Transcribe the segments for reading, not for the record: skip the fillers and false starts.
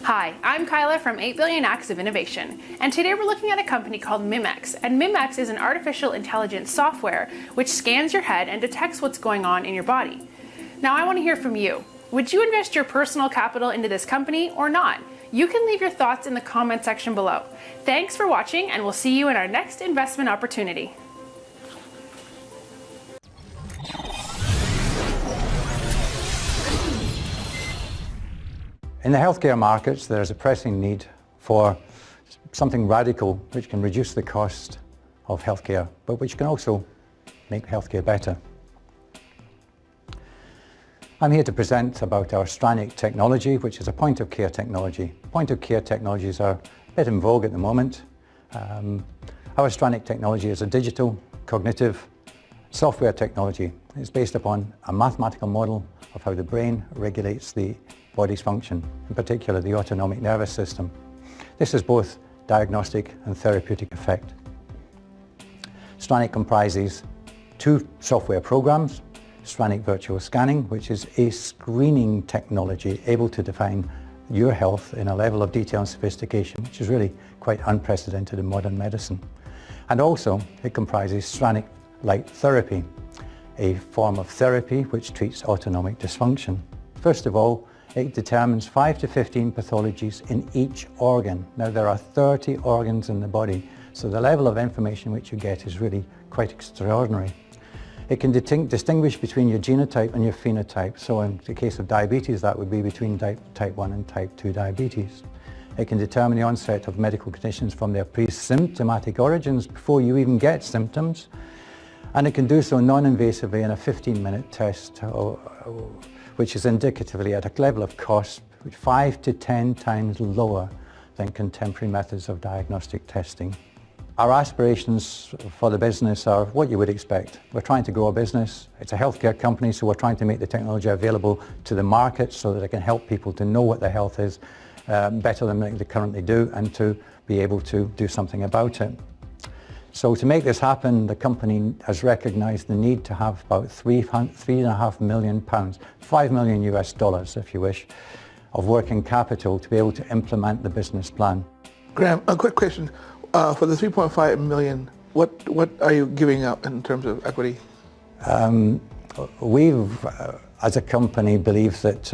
Hi, I'm Kyla from 8 Billion Acts of Innovation, and today we're looking at a company called Mimex. And Mimex is an artificial intelligence software which scans your head and detects what's going on in your body. Now I want to hear from you. Would you invest your personal capital into this company or not? You can leave your thoughts in the comment section below. Thanks for watching, and we'll see you in our next investment opportunity. In the healthcare markets, there is a pressing need for something radical which can reduce the cost of healthcare, but which can also make healthcare better. I'm here to present about our Stronach Technology, which is a point-of-care technology. Point-of-care technologies are a bit in vogue at the moment. Our Stronach Technology is a digital, cognitive software technology. It's based upon a mathematical model of how the brain regulates the body's function, in particular the autonomic nervous system. This is both diagnostic and therapeutic effect. Stronach comprises two software programs: Stronach Virtual Scanning, which is a screening technology able to define your health in a level of detail and sophistication which is really quite unprecedented in modern medicine. And also it comprises Stronach Light Therapy, a form of therapy which treats autonomic dysfunction. First of all, it determines 5 to 15 pathologies in each organ. Now there are 30 organs in the body, so the level of information which you get is really quite extraordinary. It can distinguish between your genotype and your phenotype. So in the case of diabetes, that would be between type 1 and type 2 diabetes. It can determine the onset of medical conditions from their pre-symptomatic origins before you even get symptoms. And it can do so non-invasively in a 15-minute test, which is indicatively at a level of cost 5 to 10 times lower than contemporary methods of diagnostic testing. Our aspirations for the business are what you would expect. We're trying to grow a business. It's a healthcare company, so we're trying to make the technology available to the market so that it can help people to know what their health is better than they currently do, and to be able to do something about it. So to make this happen, the company has recognized the need to have about £3.5 million, $5 million US dollars if you wish, of working capital to be able to implement the business plan. Graham, a quick question. For the 3.5 million, what are you giving up in terms of equity? We've, as a company, believe that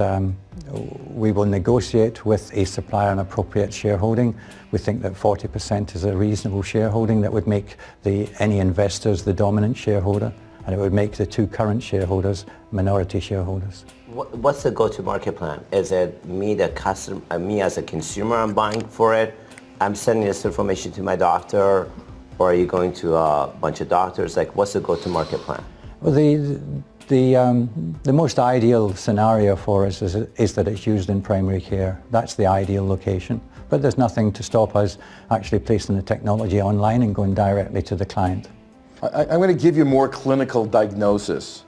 we will negotiate with a supplier an appropriate shareholding. We think that 40% is a reasonable shareholding that would make any investors the dominant shareholder, and it would make the two current shareholders minority shareholders. What's the go-to-market plan? Is it me, the customer, me as a consumer, I'm buying for it? I'm sending this information to my doctor, or are you going to a bunch of doctors? Like, what's the go-to-market plan? Well, the most ideal scenario for us is that it's used in primary care. That's the ideal location. But there's nothing to stop us actually placing the technology online and going directly to the client. I'm going to give you more clinical diagnosis.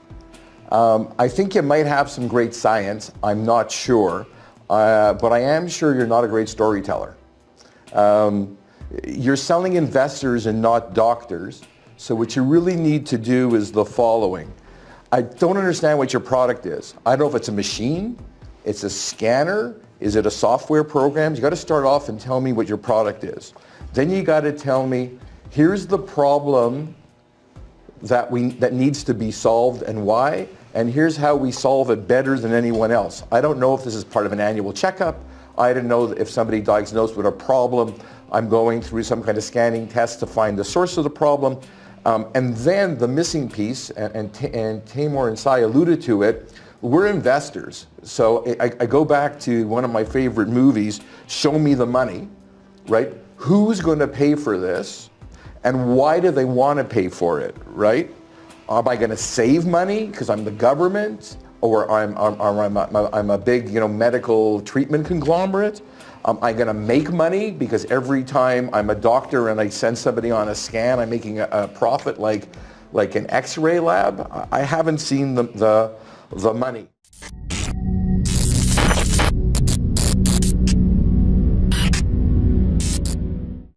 I think you might have some great science. I'm not sure. But I am sure you're not a great storyteller. You're selling investors and not doctors. So what you really need to do is the following. I don't understand what your product is. I don't know if it's a machine, it's a scanner, is it a software program? You got to start off and tell me what your product is. Then you got to tell me, here's the problem that needs to be solved and why, and here's how we solve it better than anyone else. I don't know if this is part of an annual checkup. I don't know if somebody diagnosed with a problem, I'm going through some kind of scanning test to find the source of the problem. And then the missing piece, and Tamor and Sai alluded to it, we're investors. So I go back to one of my favorite movies, Show Me the Money, right? Who's going to pay for this? And why do they want to pay for it, right? Am I going to save money because I'm the government? Or I'm a big, medical treatment conglomerate? Am I going to make money because every time I'm a doctor and I send somebody on a scan, I'm making a profit like an X-ray lab? I haven't seen the money.